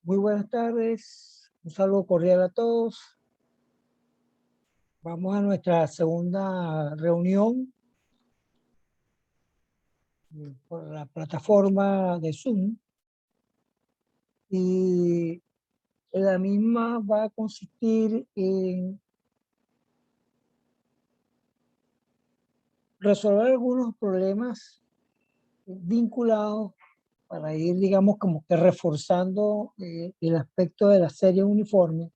Muy buenas tardes, un saludo cordial a todos. Vamos a nuestra segunda reunión por la plataforma de Zoom y la misma va a consistir en resolver algunos problemas vinculados para ir, digamos, como que reforzando el aspecto de la serie uniforme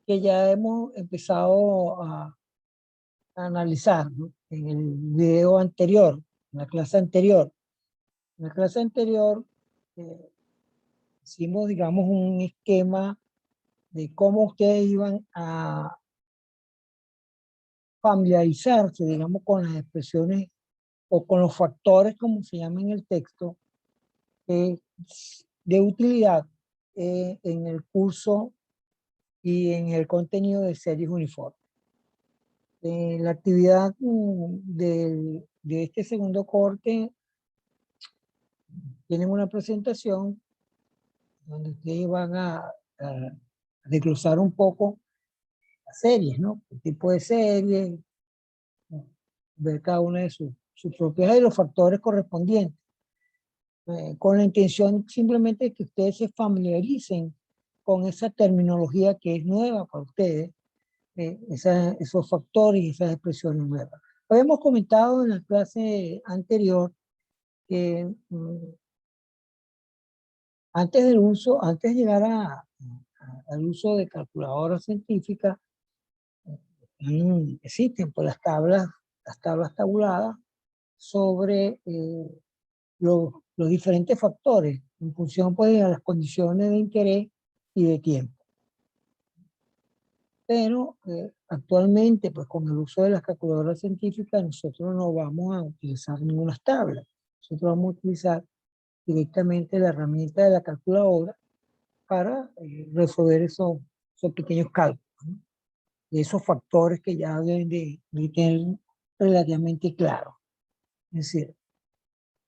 que ya hemos empezado a analizar, ¿no? En el video anterior, en la clase anterior. En la clase anterior eh, hicimos, digamos, un esquema de cómo ustedes iban a familiarizarse, digamos, con las expresiones o con los factores, como se llama en el texto, eh, de utilidad en el curso y en el contenido de series uniformes. La actividad de este segundo corte tienen una presentación donde ustedes van a desglosar un poco las series, ¿no? El tipo de serie, ver cada una de sus propiedades y los factores correspondientes, con la intención simplemente de que ustedes se familiaricen con esa terminología que es nueva para ustedes, esos factores y esas expresiones nuevas. Habíamos comentado en la clase anterior que antes de llegar al uso de calculadoras científicas, existen pues las tablas tabuladas sobre los diferentes factores en función pues de las condiciones de interés y de tiempo. Pero actualmente pues con el uso de las calculadoras científicas nosotros no vamos a utilizar ninguna tablas. Nosotros vamos a utilizar directamente la herramienta de la calculadora para resolver esos pequeños cálculos, ¿no? De esos factores que ya deben de tener relativamente claro. Es decir,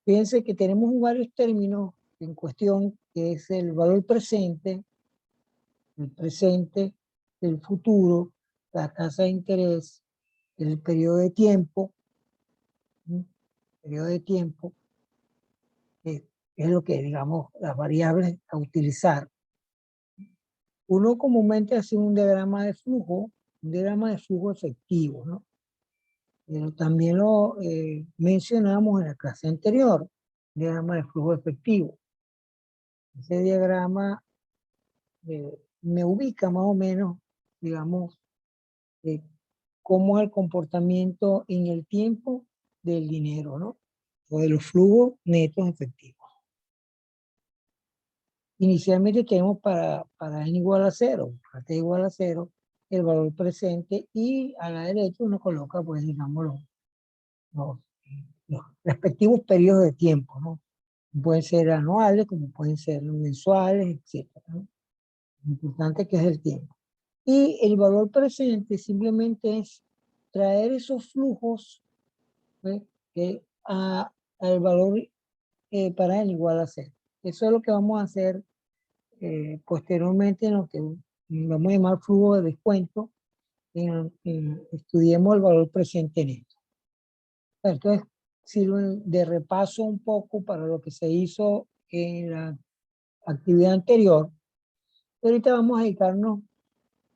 fíjense que tenemos varios términos en cuestión, que es el valor presente, el futuro, la tasa de interés, el periodo de tiempo, ¿sí? Periodo de tiempo, que es lo que, digamos, las variables a utilizar. Uno comúnmente hace un diagrama de flujo efectivo, ¿no? Pero también lo mencionamos en la clase anterior, diagrama de flujo efectivo. Ese diagrama me ubica más o menos, digamos, eh, cómo es el comportamiento en el tiempo del dinero, ¿no? O de los flujos netos efectivos. Inicialmente tenemos para n igual a 0, para t igual a 0, el valor presente, y a la derecha uno coloca, pues, digamos, los, los respectivos periodos de tiempo, ¿no? Pueden ser anuales, como pueden ser mensuales, etcétera, ¿no? Lo importante que es el tiempo. Y el valor presente simplemente es traer esos flujos, ¿ves? Al valor para n igual a 0. Eso es lo que vamos a hacer posteriormente, en lo que vamos a llamar flujo de descuento, estudiemos el valor presente neto. Entonces, sirve de repaso un poco para lo que se hizo en la actividad anterior. Ahorita vamos a dedicarnos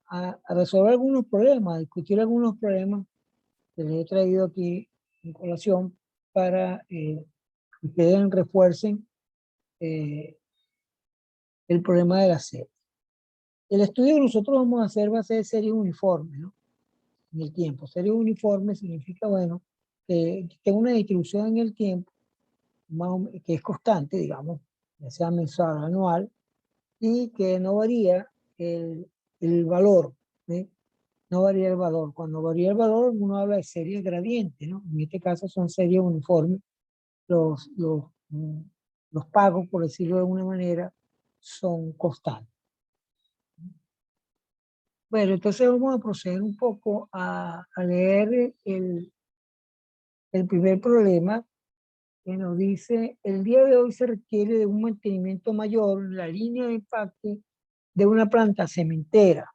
a resolver algunos problemas, a discutir algunos problemas que les he traído aquí en colación para que ustedes refuercen el problema de la serie. El estudio que nosotros vamos a hacer va a ser series uniformes, ¿no? En el tiempo. Series uniformes significa, bueno, que tenga una distribución en el tiempo que es constante, digamos, ya sea mensual o anual, y que no varía el valor, ¿sí? No varía el valor. Cuando varía el valor, uno habla de series gradientes, ¿no? En este caso son series uniformes. Los, los, mm, los pagos, por decirlo de alguna manera, son constantes. Bueno, entonces vamos a proceder un poco a leer el primer problema, que nos dice, el día de hoy se requiere de un mantenimiento mayor en la línea de empaque de una planta cementera.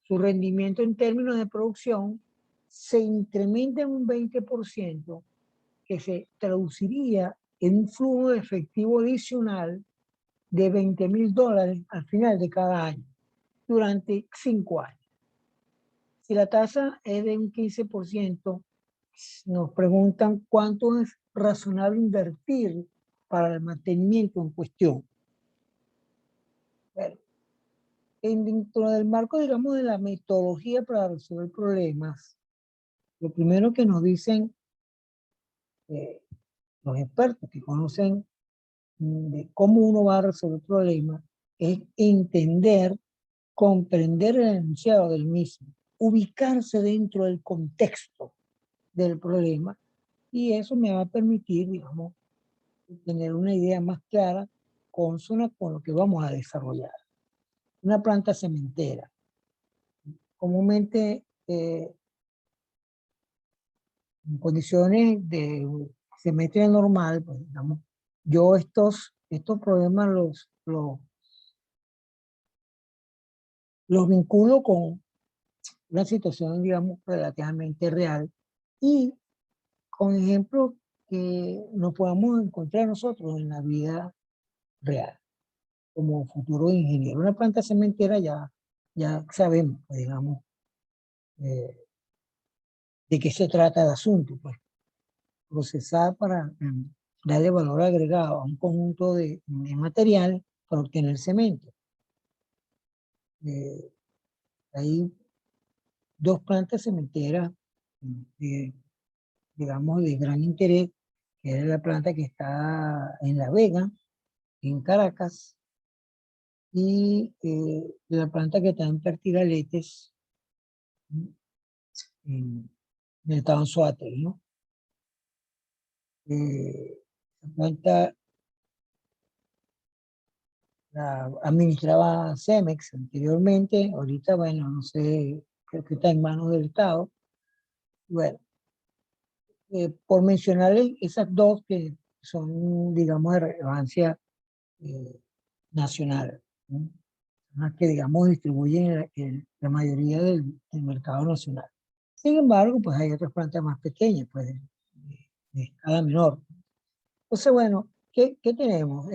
Su rendimiento en términos de producción se incrementa en un 20%, que se traduciría en un flujo de efectivo adicional de $20,000 al final de cada año, durante 5 años. Si la tasa es de un 15%, nos preguntan cuánto es razonable invertir para el mantenimiento en cuestión. Bueno, dentro del marco, digamos, de la metodología para resolver problemas, lo primero que nos dicen los expertos que conocen de cómo uno va a resolver problemas es entender, comprender el enunciado del mismo, ubicarse dentro del contexto del problema, y eso me va a permitir, digamos, tener una idea más clara, consona con lo que vamos a desarrollar. Una planta cementera. Comúnmente, en condiciones de cementera normal, pues, digamos, yo estos problemas los vinculo con una situación, digamos, relativamente real, y con ejemplos que nos podamos encontrar nosotros en la vida real, como futuro ingeniero. Una planta cementera ya sabemos, pues, digamos, de qué se trata el asunto, pues, procesar para darle valor agregado a un conjunto de material para obtener cemento. Hay dos plantas cementeras, digamos, de gran interés, que es la planta que está en La Vega, en Caracas, y la planta que está en Pertigaletes, en el estado de Anzoátegui, ¿no? La planta la administraba Cemex anteriormente, ahorita, bueno, no sé, creo que está en manos del Estado. Bueno, por mencionarles esas dos que son, digamos, de relevancia nacional, ¿no? Las que, digamos, distribuyen la mayoría del mercado nacional. Sin embargo, pues hay otras plantas más pequeñas, pues de escala menor. Entonces, bueno, ¿qué tenemos?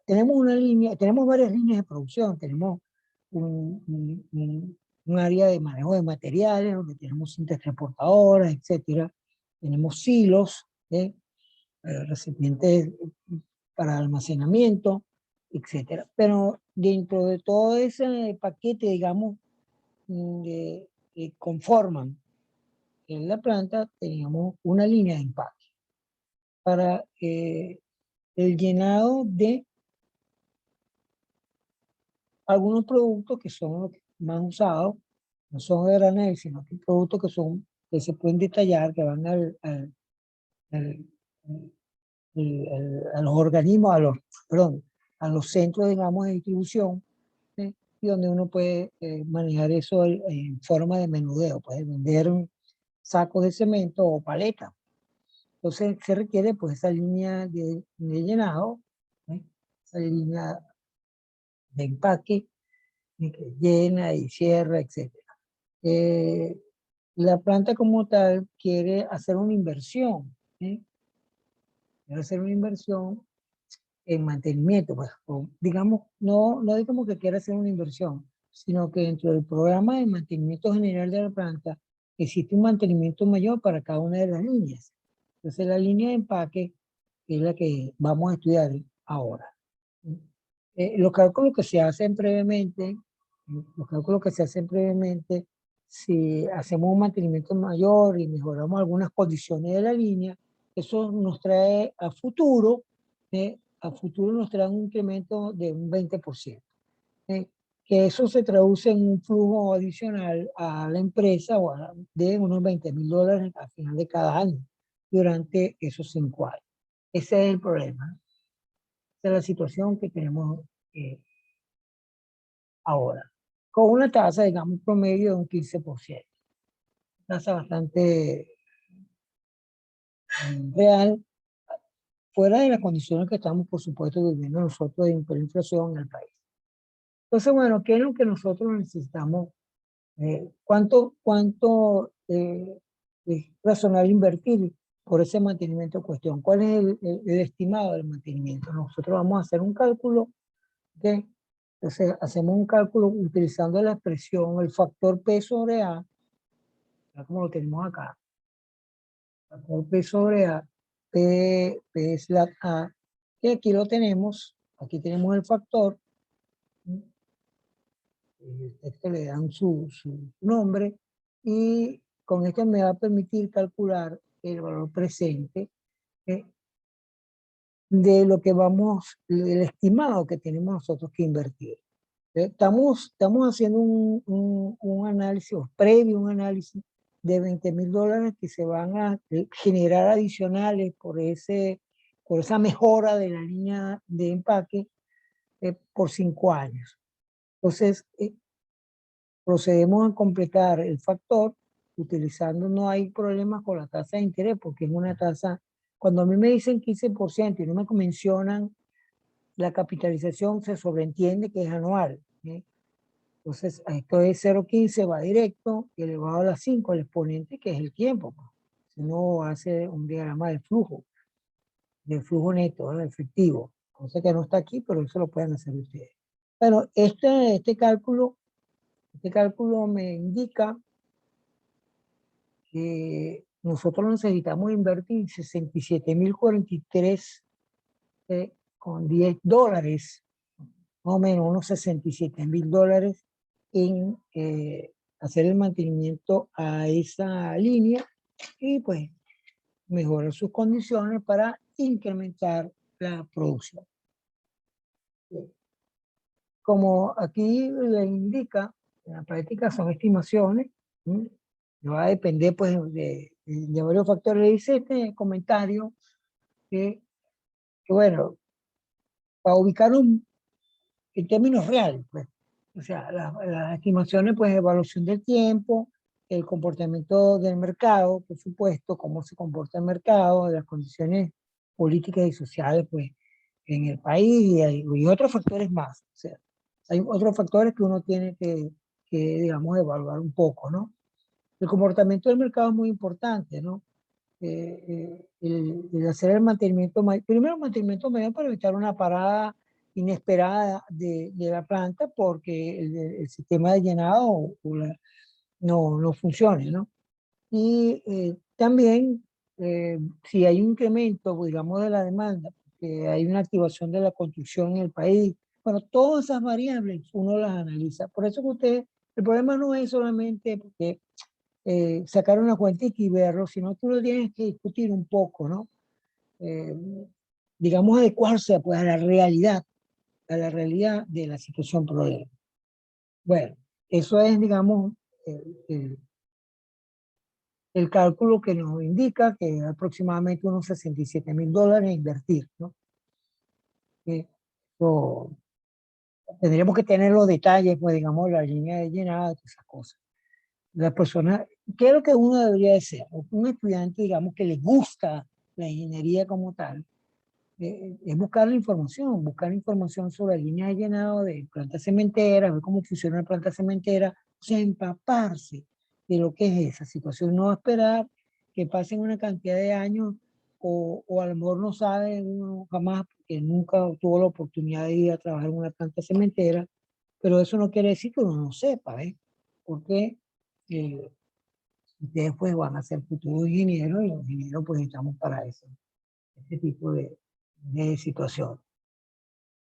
Tenemos una línea, tenemos varias líneas de producción, tenemos un área de manejo de materiales, donde tenemos cintas transportadoras, etcétera. Tenemos silos, recipientes para almacenamiento, etcétera. Pero dentro de todo ese paquete, digamos, que conforman en la planta, teníamos una línea de empaque para el llenado de algunos productos que son los más usados, no son de granel, sino que productos que se pueden detallar, que van al- a los organismos, perdón, a los centros, digamos, de distribución, ¿sí? Y donde uno puede manejar eso en forma de menudeo, puede vender sacos de cemento o paletas. Entonces se requiere, pues, esa línea de llenado, ¿sí? Esa línea de empaque, que llena y cierra, etcétera. La planta como tal quiere hacer una inversión, ¿sí? Quiere hacer una inversión en mantenimiento, pues, digamos, no digamos que quiera hacer una inversión, sino que dentro del programa de mantenimiento general de la planta existe un mantenimiento mayor para cada una de las líneas. Entonces la línea de empaque es la que vamos a estudiar ahora. Los cálculos que se hacen previamente, si hacemos un mantenimiento mayor y mejoramos algunas condiciones de la línea, eso nos trae a futuro nos trae un incremento de un 20%. Que eso se traduce en un flujo adicional a la empresa de unos $20,000 al final de cada año, durante esos 5 años. Ese es el problema. Esa es la situación que tenemos ahora, con una tasa, digamos, promedio de un 15%. Tasa bastante real, fuera de las condiciones que estamos, por supuesto, viviendo nosotros de hiperinflación en el país. Entonces, bueno, ¿qué es lo que nosotros necesitamos? ¿Cuánto es razonable invertir por ese mantenimiento en cuestión? ¿Cuál es el estimado del mantenimiento? Nosotros vamos a hacer un cálculo de, entonces hacemos un cálculo utilizando la expresión, el factor P sobre A, como lo tenemos acá, factor P sobre A, P es la A, y aquí lo tenemos, aquí tenemos el factor, el texto le dan su nombre, y con esto me va a permitir calcular el valor presente eh, de lo que vamos, el estimado que tenemos nosotros que invertir. Estamos haciendo un análisis, o previo un análisis de $20,000 que se van a generar adicionales por esa mejora de la línea de empaque por 5 años. Entonces, procedemos a completar el factor utilizando, no hay problemas con la tasa de interés, porque es una tasa, cuando a mí me dicen 15% y no me mencionan la capitalización, se sobreentiende que es anual. Entonces, esto es 0,15, va directo, y elevado a la 5, el exponente, que es el tiempo. Pues. Si uno hace un diagrama del flujo neto, ¿no? Efectivo, cosa que no está aquí, pero eso lo pueden hacer ustedes. Bueno, este cálculo me indica que nosotros necesitamos invertir $67,043,10, más o menos unos $67,000 en hacer el mantenimiento a esa línea y pues mejorar sus condiciones para incrementar la producción. Como aquí le indica, en la práctica son estimaciones, va a depender pues de varios factores. Le dice este comentario que bueno, para ubicarlo en términos reales, pues, o sea, las estimaciones, pues, evaluación del tiempo, el comportamiento del mercado, por supuesto, cómo se comporta el mercado, las condiciones políticas y sociales, pues, en el país y otros factores más. O sea, hay otros factores que uno tiene digamos, evaluar un poco, ¿no? El comportamiento del mercado es muy importante, ¿no? El hacer el mantenimiento, primero el mantenimiento medio para evitar una parada inesperada de la planta porque el sistema de llenado no funcione, ¿no? Y también si hay un incremento, pues, digamos, de la demanda, que hay una activación de la construcción en el país, bueno, todas esas variables uno las analiza. Por eso que el problema no es solamente porque sacar una cuentica y verlo, sino tú lo tienes que discutir un poco, ¿no? Eh, digamos, adecuarse pues, a la realidad de la situación problema. Bueno, eso es, digamos, el cálculo que nos indica que aproximadamente unos $67,000 a invertir, ¿no? Tendríamos que tener los detalles, pues, digamos, la línea de llenado, todas esas cosas. Las personas, ¿qué es lo que uno debería de ser? Un estudiante, digamos, que le gusta la ingeniería como tal, es buscar la información sobre líneas de llenado de plantas cementeras, ver cómo funciona la planta cementera, o sea, empaparse de lo que es esa situación, no esperar que pasen una cantidad de años o a lo mejor no sabe uno jamás, porque nunca tuvo la oportunidad de ir a trabajar en una planta cementera, pero eso no quiere decir que uno no sepa, ¿eh? Porque ustedes pues van a ser futuros ingenieros y los ingenieros pues estamos para eso, este tipo de situación.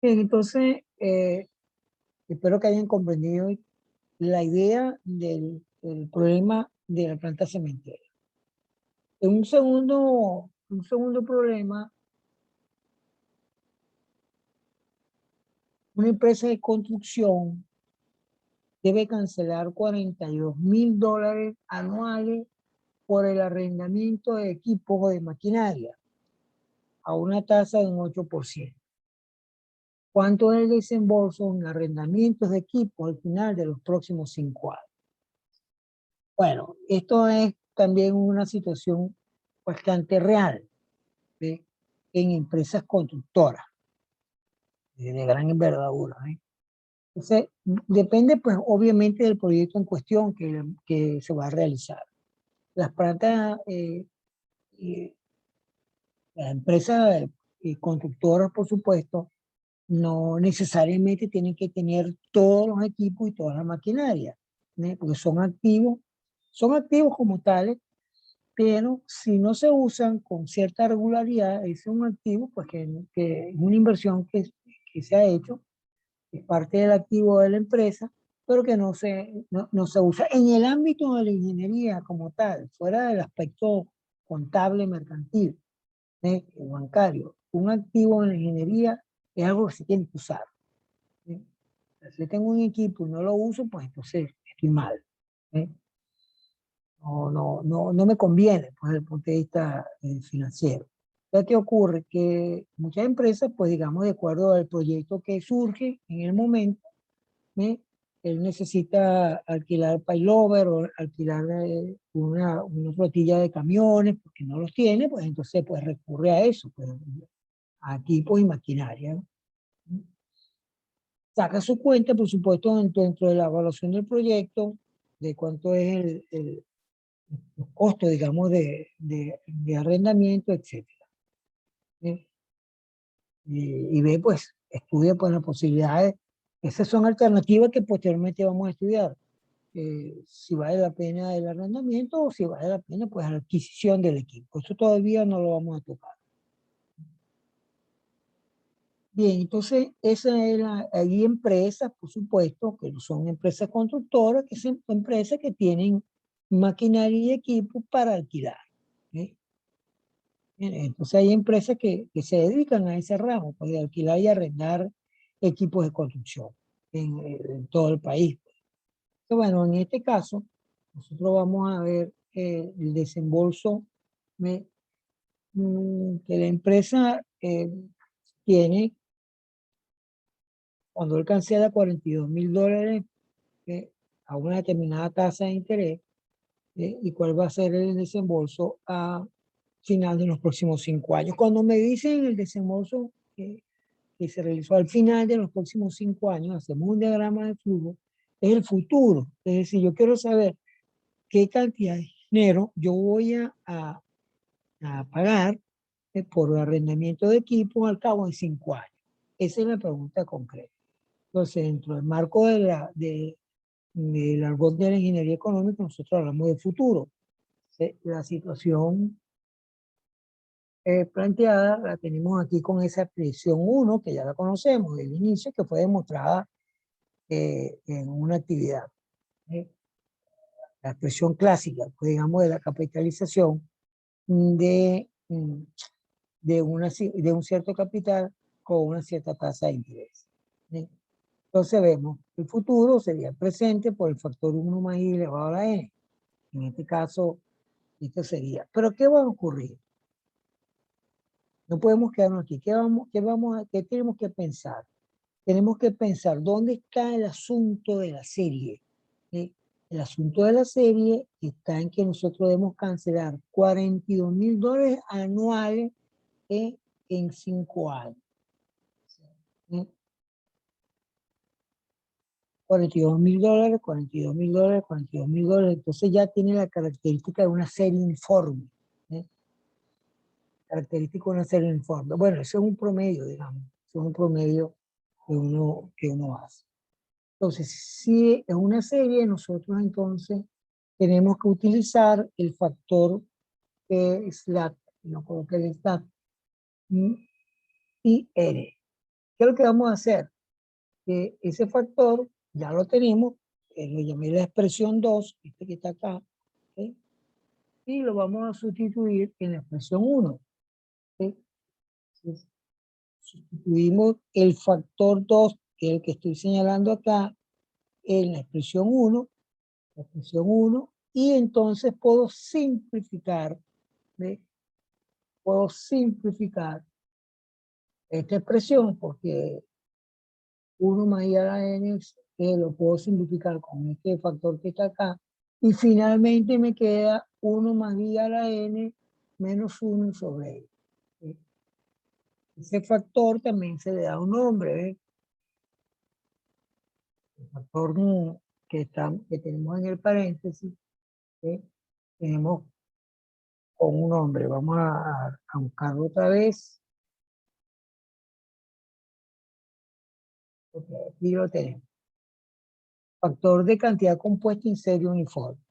Bien, entonces, espero que hayan comprendido la idea del problema de la planta cementera. En un segundo problema, una empresa de construcción debe cancelar $42,000 anuales por el arrendamiento de equipos o de maquinaria a una tasa de un 8%. ¿Cuánto es el desembolso en arrendamientos de equipos al final de los próximos 5 años? Bueno, esto es también una situación bastante real. ¿Sí? en empresas constructoras de gran envergadura. Entonces, depende, pues, obviamente del proyecto en cuestión que se va a realizar. Las plantas, las empresas constructoras, por supuesto, no necesariamente tienen que tener todos los equipos y toda la maquinaria, ¿no? Porque son activos como tales, pero si no se usan con cierta regularidad, ese es un activo, pues que es una inversión que se ha hecho, es parte del activo de la empresa, pero que no se usa. En el ámbito de la ingeniería como tal, fuera del aspecto contable, mercantil, o bancario, un activo en la ingeniería es algo que se tiene que usar. ¿Sí? Si tengo un equipo y no lo uso, pues entonces estoy mal. ¿Sí? No me conviene pues, desde el punto de vista financiero. Entonces, ¿qué ocurre? Que muchas empresas, pues digamos, de acuerdo al proyecto que surge en el momento, ¿sí? Él necesita alquilar paylover o alquilar una flotilla de camiones porque no los tiene, pues entonces pues recurre a eso, pues, a equipos y maquinaria, ¿no? Saca su cuenta, por supuesto, dentro de la evaluación del proyecto, de cuánto es los costos, digamos, de arrendamiento, etcétera. ¿Sí? Y ve, pues, estudia pues las posibilidades. Esas son alternativas que posteriormente vamos a estudiar. Si vale la pena el arrendamiento o si vale la pena pues la adquisición del equipo. Eso todavía no lo vamos a tocar. Bien, entonces hay empresas, por supuesto, que no son empresas constructoras, que son empresas que tienen maquinaria y equipo para alquilar. ¿Sí? Bien, entonces hay empresas que se dedican a ese ramo, pues, de alquilar y arrendar equipos de construcción en todo el país. Entonces, bueno, en este caso, nosotros vamos a ver el desembolso que la empresa tiene cuando él cancela $42,000 a una determinada tasa de interés, y cuál va a ser el desembolso a final de los próximos 5 años. Cuando me dicen el desembolso que se realizó al final de los próximos 5 años, hacemos un diagrama de flujo, es el futuro. Es decir, yo quiero saber qué cantidad de dinero yo voy a pagar por arrendamiento de equipo al cabo de 5 años. Esa es la pregunta concreta. Entonces, dentro del marco del argot de la ingeniería económica, nosotros hablamos de futuro. La situación planteada la tenemos aquí con esa expresión 1, que ya la conocemos del inicio, que fue demostrada en una actividad. La expresión clásica, pues, digamos, de la capitalización de, de un cierto capital con una cierta tasa de interés. Entonces vemos, el futuro sería el presente por el factor 1 más i elevado a la n. En este caso, esto sería. Pero ¿qué va a ocurrir? No podemos quedarnos aquí. ¿Qué tenemos que pensar? Tenemos que pensar dónde está el asunto de la serie. ¿Sí? El asunto de la serie está en que nosotros debemos cancelar $42,000 anuales en 5 años. ¿Sí? $42,000, $42,000, $42,000. Entonces ya tiene la característica de una serie uniforme. ¿Sí? Característica de una serie uniforme. Bueno, eso es un promedio, digamos. Eso es un promedio que uno hace. Entonces, si es una serie, nosotros entonces tenemos que utilizar el factor SLAT, no coloqué el SLAT, y R. ¿Qué es lo que vamos a hacer? Que ese factor ya lo tenemos, lo llamé la expresión 2, este que está acá, ¿sí? Y lo vamos a sustituir en la expresión 1. ¿Sí? Entonces, sustituimos el factor 2, que es el que estoy señalando acá, en la expresión 1, y entonces puedo simplificar, ¿sí? Puedo simplificar esta expresión porque 1 más i a la n lo puedo simplificar con este factor que está acá, y finalmente me queda 1 más i a la n menos 1 sobre i. ¿Sí? Ese factor también se le da un nombre, ¿ves? El factor que tenemos en el paréntesis, ¿ves? Tenemos con un nombre. Vamos a buscarlo otra vez. Okay, aquí lo tenemos. Factor de cantidad compuesta en serie uniforme.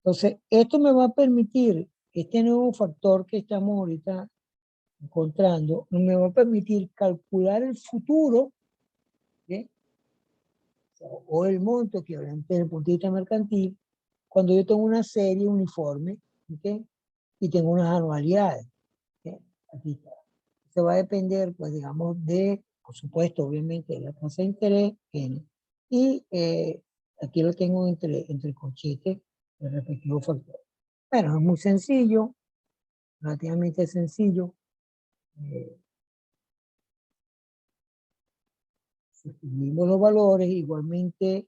Entonces, esto me va a permitir, este nuevo factor que estamos ahorita encontrando, me va a permitir calcular el futuro, ¿sí? O el monto que obviamente desde el punto de vista mercantil, cuando yo tengo una serie uniforme, ¿okay? Y tengo unas anualidades. ¿Okay? Aquí está. Se va a depender, pues digamos, por supuesto, obviamente, de la tasa de interés, N, y aquí lo tengo entre corchetes, el respectivo factor. Bueno, es muy sencillo, relativamente sencillo. Sustituimos los valores, igualmente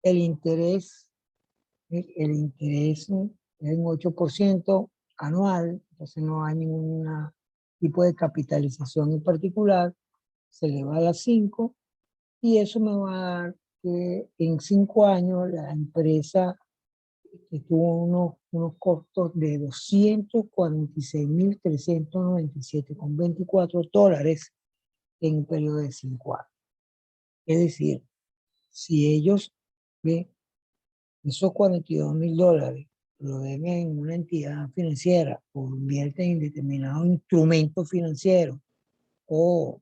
el interés es un 8% anual, entonces no hay ningún tipo de capitalización en particular, se le va a las 5 y eso me va a dar que en 5 años la empresa tuvo unos costos de $246,397,24 en un periodo de 5 años. Es decir, si ellos ven esos $42,000 lo deben en una entidad financiera o invierten en determinado instrumento financiero o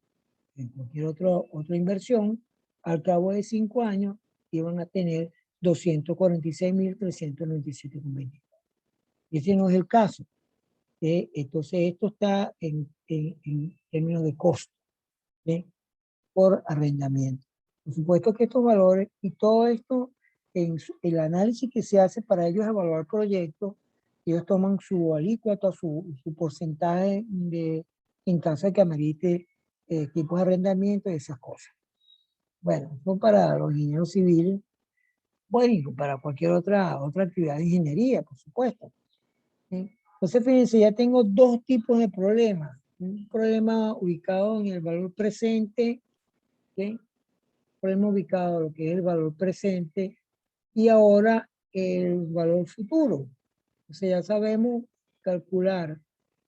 en cualquier otra inversión, al cabo de 5 años iban a tener 246,397,20. Ese no es el caso. Entonces, esto está en términos de costo, ¿sí? Por arrendamiento. Por supuesto que estos valores y todo esto, el análisis que se hace para ellos evaluar proyectos, ellos toman su alícuota, su porcentaje en caso de que amerite tipos de arrendamiento y esas cosas. Bueno, eso para los ingenieros civiles, bueno, y para cualquier otra actividad de ingeniería, por supuesto. ¿Sí? Entonces, fíjense, ya tengo dos tipos de problemas. Un problema ubicado en el valor presente, ¿sí? Problema ubicado en lo que es el valor presente y ahora el valor futuro. Entonces ya sabemos calcular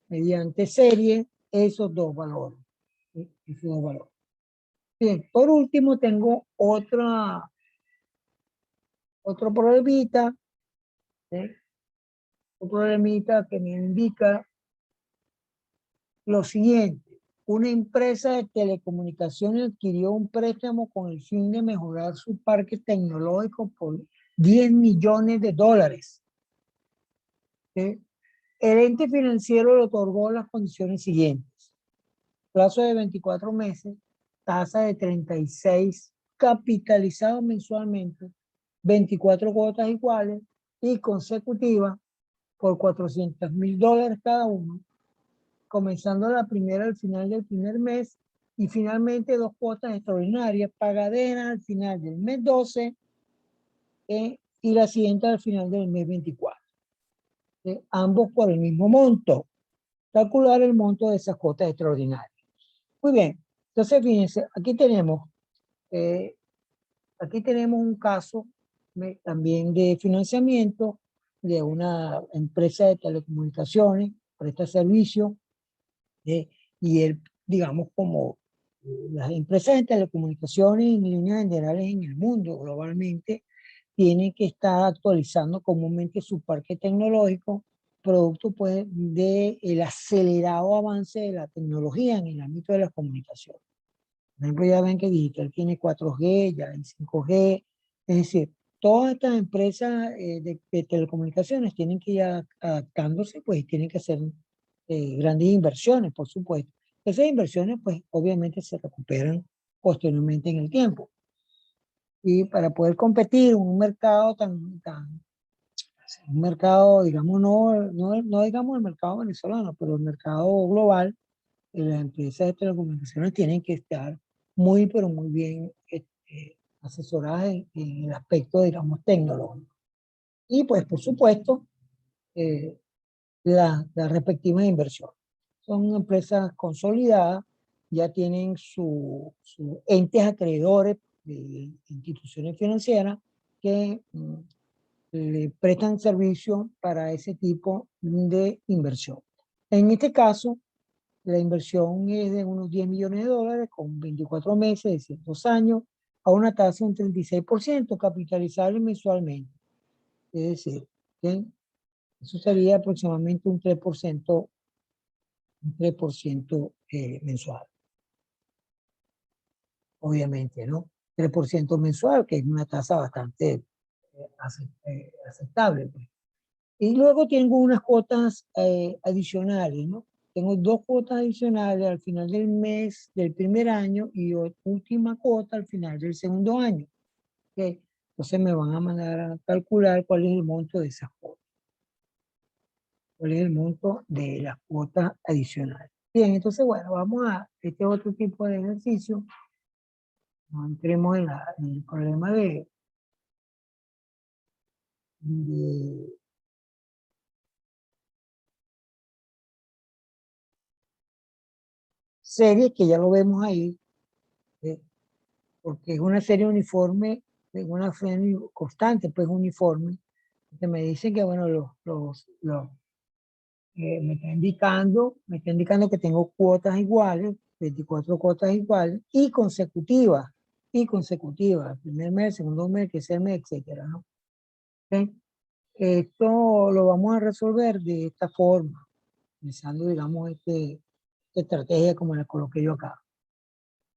mediante serie esos dos valores. ¿Sí? Esos dos valores. Bien, por último tengo otro problemita, ¿sí? Un problemita que me indica lo siguiente. Una empresa de telecomunicaciones adquirió un préstamo con el fin de mejorar su parque tecnológico por $10 millones. ¿Sí? El ente financiero le otorgó las condiciones siguientes. Plazo de 24 meses, tasa de 36, capitalizado mensualmente, 24 cuotas iguales y consecutivas por $400,000 cada uno, comenzando la primera al final del primer mes y finalmente 2 cuotas extraordinarias pagaderas al final del mes 12 y la siguiente al final del mes 24. Ambos por el mismo monto. Calcular el monto de esas cuotas extraordinarias. Muy bien, entonces fíjense, eh, aquí tenemos un caso también de financiamiento de una empresa de telecomunicaciones, presta servicio, y él, digamos, como las empresas de telecomunicaciones en líneas generales en el mundo, globalmente, tienen que estar actualizando comúnmente su parque tecnológico, producto pues del acelerado avance de la tecnología en el ámbito de las comunicaciones. Por ejemplo, ya ven que Digital tiene 4G, ya hay 5G, es decir, todas estas empresas de telecomunicaciones tienen que ir adaptándose, pues tienen que hacer grandes inversiones, por supuesto. Esas inversiones, pues obviamente se recuperan posteriormente en el tiempo. Y para poder competir en un mercado un mercado, digamos, no digamos el mercado venezolano, pero el mercado global, las empresas de telecomunicaciones tienen que estar muy, pero muy bien asesoradas en el aspecto, digamos, tecnológico. Y pues, por supuesto, las respectivas inversiones. Son empresas consolidadas, ya tienen sus entes acreedores de instituciones financieras que le prestan servicio para ese tipo de inversión. En este caso, la inversión es de unos 10 millones de dólares con 24 meses, es decir, 2 años, a una tasa de un 36% capitalizable mensualmente. Es decir, que eso sería aproximadamente un 3% mensual. Obviamente, ¿no? 3% mensual, que es una tasa bastante aceptable. Pues. Y luego tengo unas cuotas adicionales, ¿no? Tengo 2 cuotas adicionales al final del mes del primer año y última cuota al final del segundo año. ¿Okay? Entonces me van a mandar a calcular cuál es el monto de esas cuotas. Cuál es el monto de las cuotas adicionales. Bien, entonces, bueno, vamos a este otro tipo de ejercicio. No entremos en el problema de series, que ya lo vemos ahí, porque es una serie uniforme, es una serie constante, pues uniforme, que me dicen que, bueno, me está indicando que tengo cuotas iguales, 24 cuotas iguales, y consecutivas, primer mes, segundo mes, tercer mes, etcétera, ¿no? ¿Okay? Esto lo vamos a resolver de esta forma, utilizando, digamos, esta estrategia como la coloqué yo acá.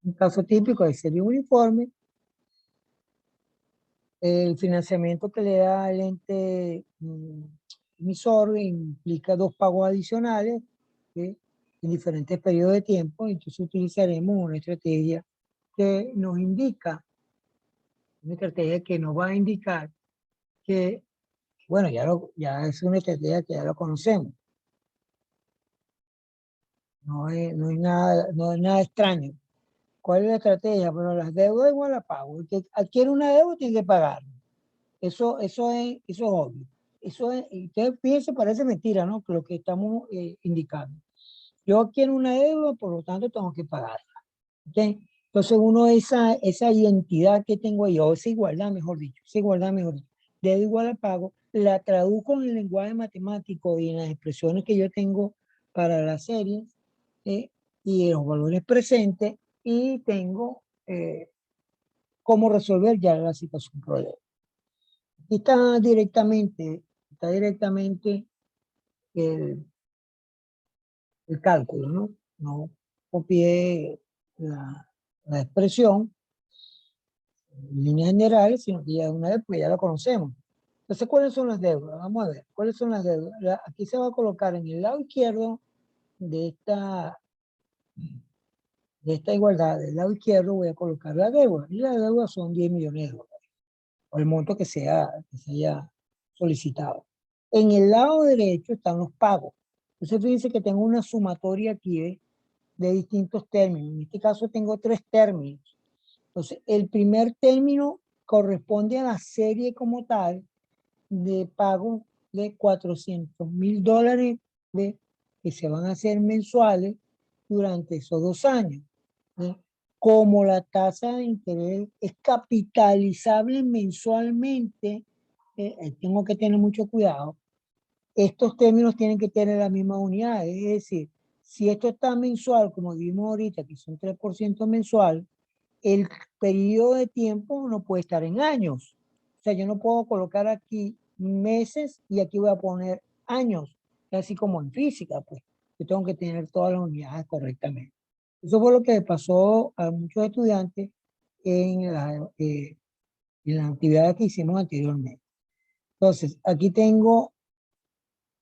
Un caso típico de serie uniforme, el financiamiento que le da el ente emisor implica 2 pagos adicionales, ¿sí? En diferentes periodos de tiempo. Entonces utilizaremos una estrategia que nos indica, una estrategia que nos va a indicar que, bueno, ya es una estrategia que ya lo conocemos. No es nada extraño. ¿Cuál es la estrategia? Bueno, las deudas igual a pago. El que adquiere una deuda tiene que pagar. Eso es obvio. Y ustedes piensen, parece mentira, ¿no? Que lo que estamos indicando. Yo adquiero una deuda, por lo tanto tengo que pagarla. ¿Okay? Entonces uno esa identidad que tengo yo, esa igualdad, mejor dicho, deuda igual a pago, la traduzco en el lenguaje matemático y en las expresiones que yo tengo para la serie y los valores presentes, y tengo cómo resolver ya la situación problema. Aquí está directamente el, el cálculo, ¿no? No copié la expresión en líneas generales, sino que ya una vez, pues ya la conocemos. Entonces, ¿cuáles son las deudas? Vamos a ver, ¿cuáles son las deudas? Aquí se va a colocar en el lado izquierdo de esta igualdad, del lado izquierdo voy a colocar la deuda, y la deuda son 10 millones de dólares, o el monto que se haya solicitado. En el lado derecho están los pagos. Entonces, fíjense que tengo una sumatoria aquí de distintos términos. En este caso tengo 3 términos. Entonces, el primer término corresponde a la serie como tal de pago de 400.000 dólares que se van a hacer mensuales durante esos 2 años. ¿Sí? Como la tasa de interés es capitalizable mensualmente, tengo que tener mucho cuidado. Estos términos tienen que tener la misma unidad, es decir, si esto está mensual, como vimos ahorita, que son 3% mensual, el periodo de tiempo no puede estar en años. O sea, yo no puedo colocar aquí meses y aquí voy a poner años, así como en física, pues. Yo tengo que tener todas las unidades correctamente. Eso fue lo que pasó a muchos estudiantes en la actividad que hicimos anteriormente. Entonces, aquí tengo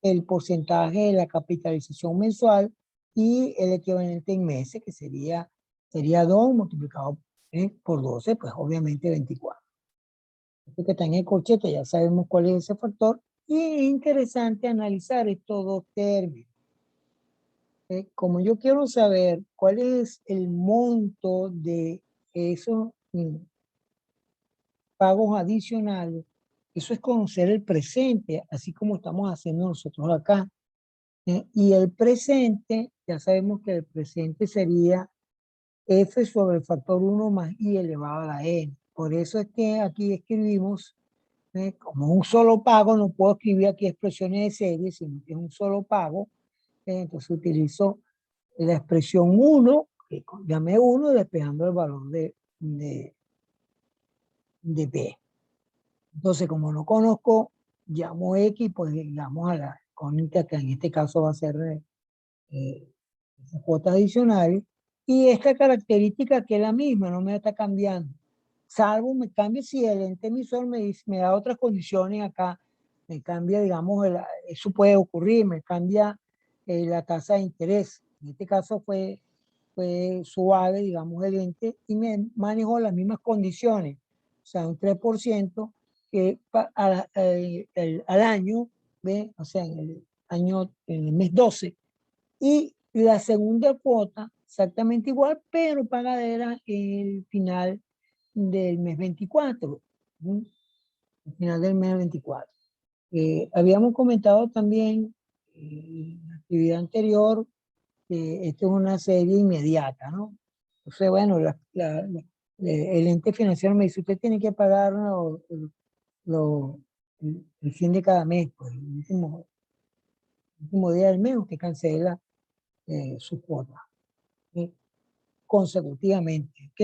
el porcentaje de la capitalización mensual y el equivalente en meses, que sería 2 multiplicado por 12, pues obviamente 24. Esto que está en el corchete, ya sabemos cuál es ese factor, y es interesante analizar estos 2 términos. Como yo quiero saber cuál es el monto de esos pagos adicionales, eso es conocer el presente, así como estamos haciendo nosotros acá. Y el presente, ya sabemos que el presente sería f sobre el factor 1 más i elevado a la n. Por eso es que aquí escribimos, como un solo pago, no puedo escribir aquí expresiones de serie, sino que es un solo pago. Entonces utilizo la expresión 1, que llamé 1, despejando el valor de b. Entonces, como no conozco, llamo x, pues digamos a la incógnita, que en este caso va a ser cuotas adicionales, y esta característica que es la misma, no me está cambiando, salvo me cambia si el ente emisor me da otras condiciones acá, me cambia, digamos, eso puede ocurrir, me cambia la tasa de interés. En este caso fue suave, digamos, el ente, y me manejó las mismas condiciones, o sea, un 3% que al año, ¿ve? O sea, en el mes 12, y la segunda cuota exactamente igual, pero pagadera el final del mes 24, ¿sí? El final del mes 24. Habíamos comentado también en la actividad anterior que esto es una serie inmediata, ¿no? Entonces, bueno, el ente financiero me dice, usted tiene que pagar el fin de cada mes, pues el último día del mes usted cancela su cuota, ¿sí? Consecutivamente, ¿ok?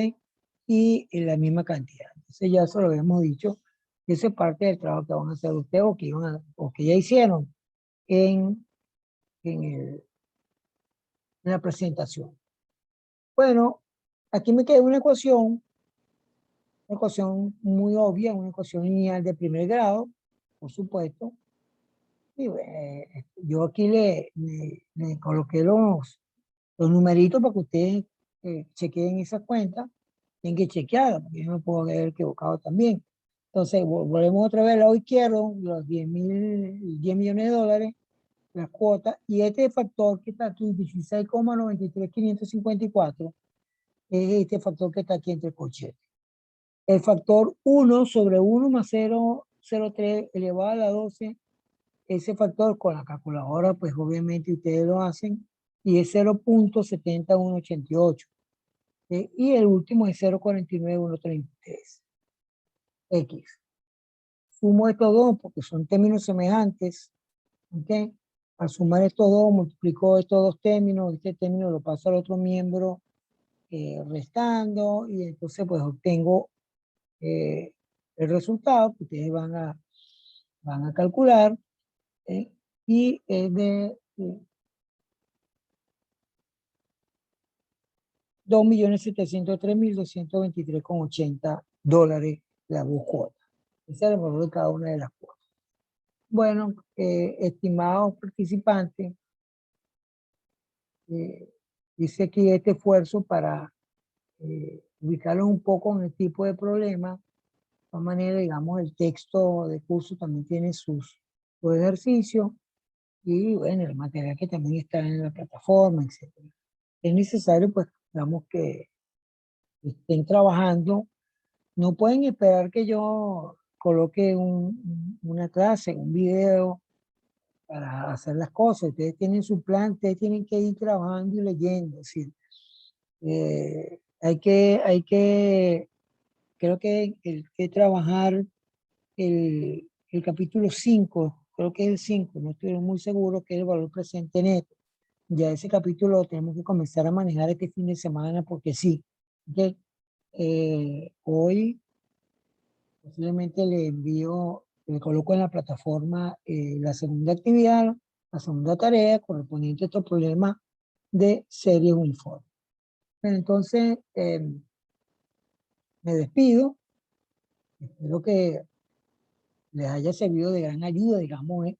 Y en la misma cantidad. Entonces ya eso lo habíamos dicho, que eso es parte del trabajo que van a hacer ustedes o que ya hicieron en, en la presentación. Bueno, aquí me queda una ecuación muy obvia, una ecuación lineal de primer grado, por supuesto. Y yo aquí le coloqué los numeritos para que ustedes chequeen esa cuenta. Tienen que chequearla, porque yo me puedo haber equivocado también. Entonces, volvemos otra vez al lado izquierdo, los 10 millones de dólares, las cuotas, y este factor que está aquí, 16,93554, es este factor que está aquí entre corchetes. El factor 1 sobre 1 más 0,03 elevado a la 12, ese factor con la calculadora, pues obviamente ustedes lo hacen, y es 0,70188. Y el último es 0,49133. X. Sumo estos dos porque son términos semejantes. ¿Ok? Al sumar estos dos, multiplico estos dos términos, este término lo paso al otro miembro restando, y entonces pues obtengo el resultado que ustedes van a calcular, y es de 2.703.223,80 la cuota. Ese es el valor de cada una de las cuotas. Bueno, estimados participantes, hice aquí este esfuerzo para ubicarlos un poco en el tipo de problema. De todas maneras, digamos, el texto de curso también tiene sus ejercicios, y bueno, el material que también está en la plataforma, etc. Es necesario, pues, digamos, que estén trabajando. No pueden esperar que yo coloque una clase, un video para hacer las cosas. Ustedes tienen su plan, ustedes tienen que ir trabajando y leyendo. Es decir, creo que hay que trabajar el capítulo 5, creo que es el 5, no estoy muy seguro, que es el valor presente neto. Ya ese capítulo lo tenemos que comenzar a manejar este fin de semana, porque sí. ¿Okay? Hoy posiblemente le envío, le coloco en la plataforma la segunda actividad, la segunda tarea correspondiente a estos problemas de series uniformes. Entonces, me despido. Espero que les haya servido de gran ayuda, digamos,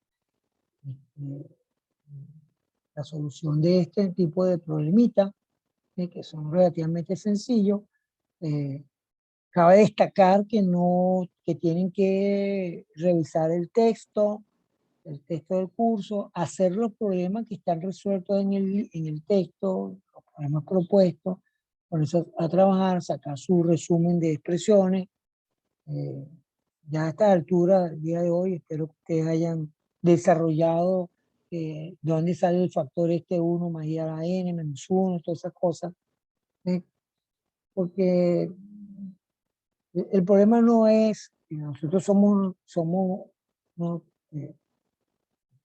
la solución de este tipo de problemitas, que son relativamente sencillos. Cabe destacar que tienen que revisar el texto del curso, hacer los problemas que están resueltos en el texto, los problemas propuestos, ponerse a trabajar, sacar su resumen de expresiones. Ya a esta altura, el día de hoy, espero que ustedes hayan desarrollado de dónde sale el factor este 1 más I a la n menos 1, todas esas cosas. Porque el problema no es que nosotros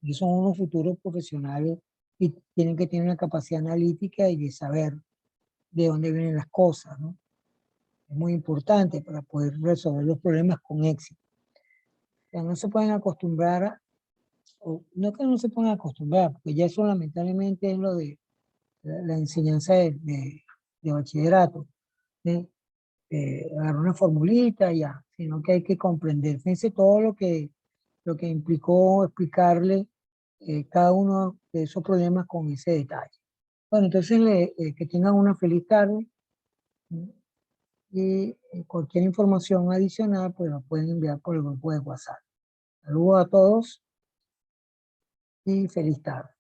y son unos futuros profesionales y tienen que tener una capacidad analítica y de saber de dónde vienen las cosas, ¿no? Es muy importante para poder resolver los problemas con éxito. O sea, no se pueden acostumbrar, o no que no se puedan acostumbrar, porque ya eso lamentablemente es lo de la enseñanza de bachillerato, ¿sí? Agarrar una formulita y ya, sino que hay que comprender. Fíjense todo lo que implicó explicarle cada uno de esos problemas con ese detalle. Bueno, entonces que tengan una feliz tarde, ¿sí? Y cualquier información adicional pues la pueden enviar por el grupo de WhatsApp. Saludos a todos y feliz tarde.